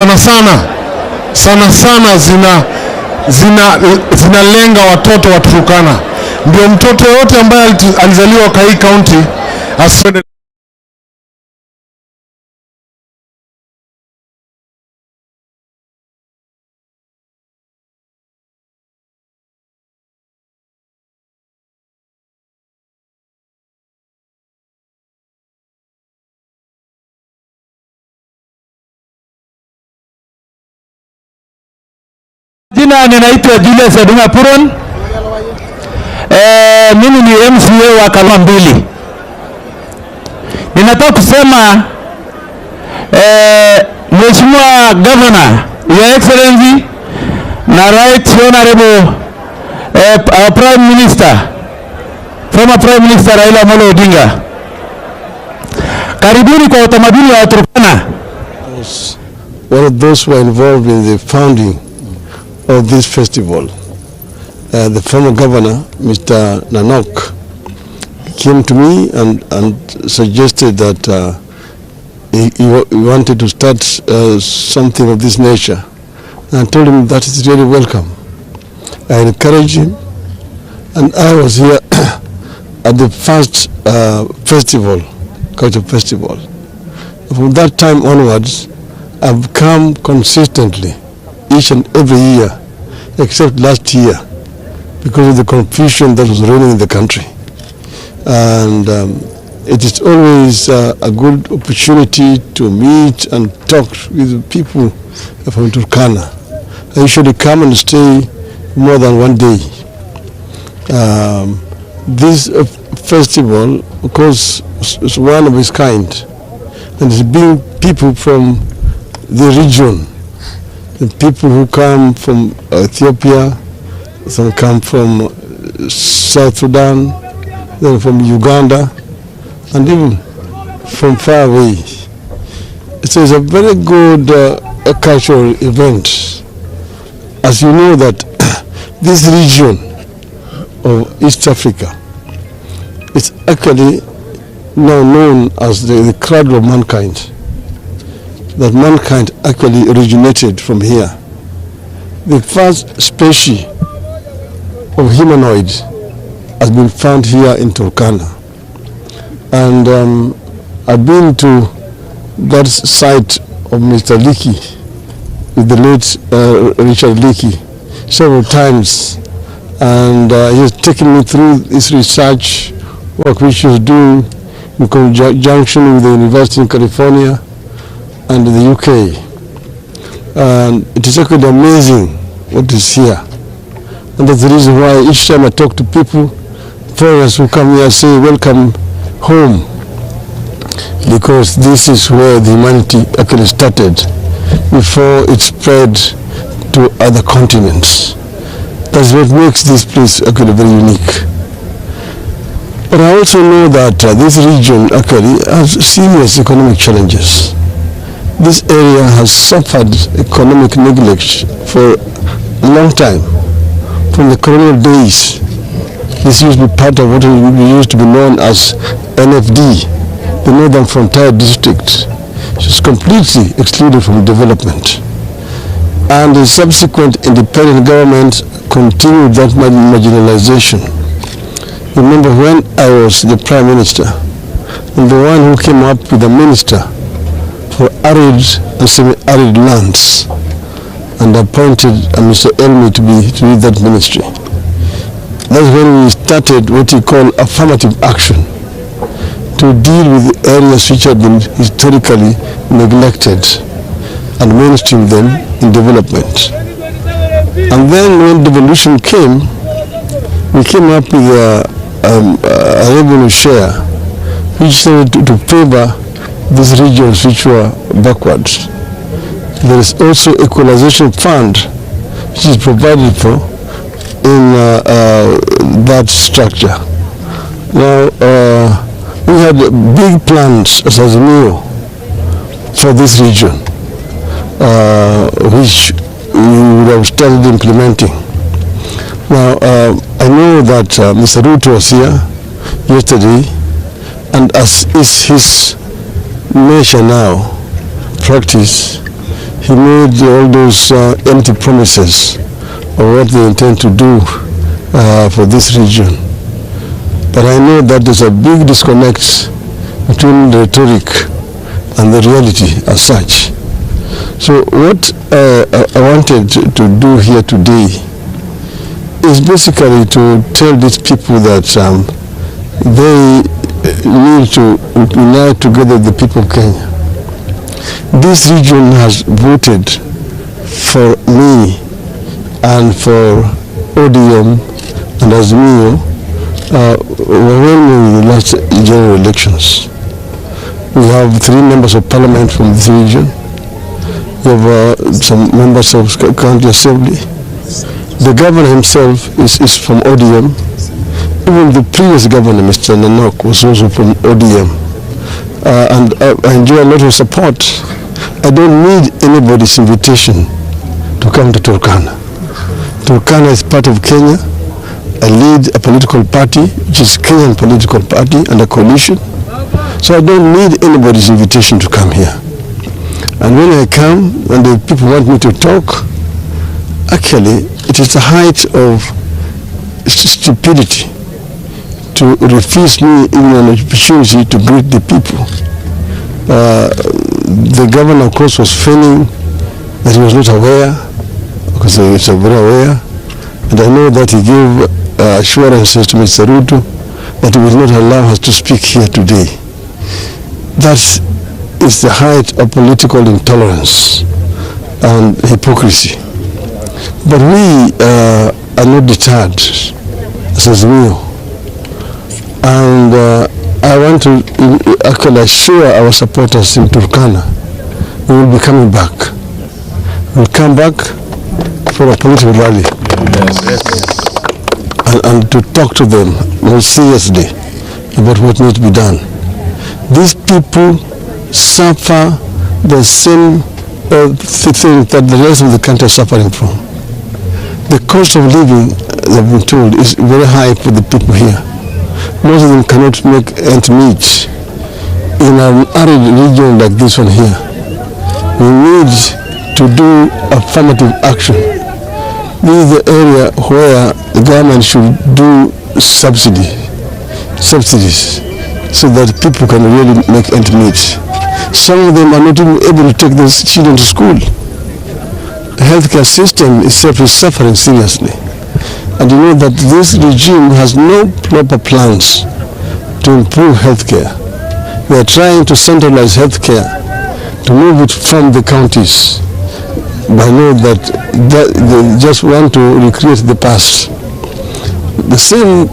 sana zinalenga watoto wa Turkana. Ndio mtoto yote ambaye alizaliwa kwa hii county asione. Jina ninaitwa Julius Edunga Puron. Mimi ni MCA wa Kalwa Mbili. Ninataka kusema Mheshimiwa Governor, Your Excellency na Right Honorable our Prime Minister, former Prime Minister Raila Amolo Odinga. Karibuni kwa utamaduni wa Turkana. One of those who were involved in the founding of this festival, the former governor, Mr. Nanok, came to me and suggested that he wanted to start something of this nature. And I told him that is really welcome. I encouraged him, and I was here at the first festival, culture festival. From that time onwards, I've come consistently each and every year, except last year, because of the confusion that was reigning in the country. And it is always a good opportunity to meet and talk with people from Turkana. I usually come and stay more than one day. This festival, of course, is one of its kind, and it's being people from the region. The people who come from Ethiopia, some come from South Sudan, then from Uganda, and even from far away. So it's a very good cultural event. As you know that this region of East Africa is actually now known as the cradle of mankind. That mankind actually originated from here. The first species of humanoid has been found here in Turkana. And I've been to that site of Mr. Leakey, with the late Richard Leakey, several times. And he has taken me through this research work which he was doing in conjunction with the University in California and the UK. And it is actually amazing what is here. And that's the reason why each time I talk to people, foreigners who come here, say welcome home, because this is where the humanity actually started before it spread to other continents. That's what makes this place actually very unique. But I also know that this region actually has serious economic challenges. This area has suffered economic neglect for a long time. From the colonial days, this used to be part of what used to be known as NFD, the Northern Frontier District. It was completely excluded from development. And the subsequent independent government continued that marginalization. Remember when I was the Prime Minister, and the one who came up with a minister for arid and semi-arid lands, and appointed Mr. Elmi to lead that ministry. That's when we started what we call affirmative action, to deal with the areas which had been historically neglected and mainstream them in development. And then when devolution came, we came up with a revenue share which started to favor these regions which were backwards. There is also equalization fund which is provided for in that structure. Now we had big plans as a meal for this region, which we would have started implementing. Now I know that Mr. Ruto was here yesterday, and as is his nature now, practice, he made all those empty promises of what they intend to do for this region. But I know that there's a big disconnect between the rhetoric and the reality as such. So what I wanted to do here today is basically to tell these people that they need to unite together, the people of Kenya. This region has voted for me and for ODM and Azimio overwhelmingly in the last general elections. We have 3 members of parliament from this region. We have some members of county assembly. The governor himself is from ODM. Even the previous governor, Mr. Nanok, was also from ODM. And I enjoy a lot of support. I don't need anybody's invitation to come to Turkana. Turkana is part of Kenya. I lead a political party, which is Kenyan political party, and a coalition. So I don't need anybody's invitation to come here. And when I come and the people want me to talk, actually it is the height of stupidity to refuse me even an opportunity to greet the people. The governor, of course, was feigning that he was not aware, because he was very aware. And I know that he gave assurances to Mr. Ruto that he will not allow us to speak here today. That is the height of political intolerance and hypocrisy. But we are not deterred as Azimio. And I want to actually assure our supporters in Turkana we will be coming back. We'll come back for a political rally. And to talk to them more seriously about what needs to be done. These people suffer the same thing that the rest of the country is suffering from. The cost of living, they've been told, is very high for the people here. Most of them cannot make ends meet in an arid region like this one here. We need to do affirmative action. This is the area where the government should do subsidies so that people can really make ends meet. Some of them are not even able to take their children to school. The healthcare system itself is suffering seriously. And you know that this regime has no proper plans to improve healthcare. They are trying to centralize healthcare, to move it from the counties. But I know that they just want to recreate the past. The same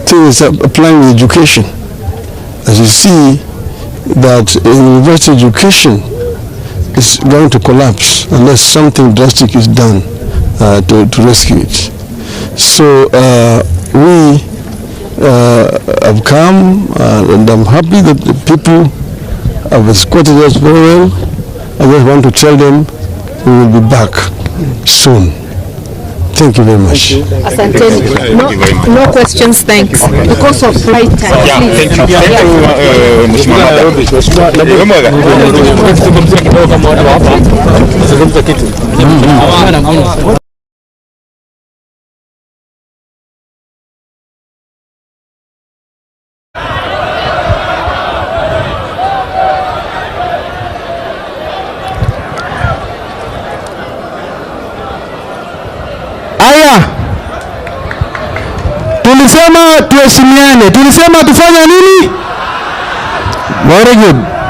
thing is applying with education. As you see that university education is going to collapse unless something drastic is done to rescue it. So we have come and I'm happy that the people have escorted us very well. I just want to tell them we will be back soon. Thank you very much. No questions, thanks. Because of flight time. Yeah, thank you. Aya, tulisema tuheshimiane, tulisema tufanye nini? Very good.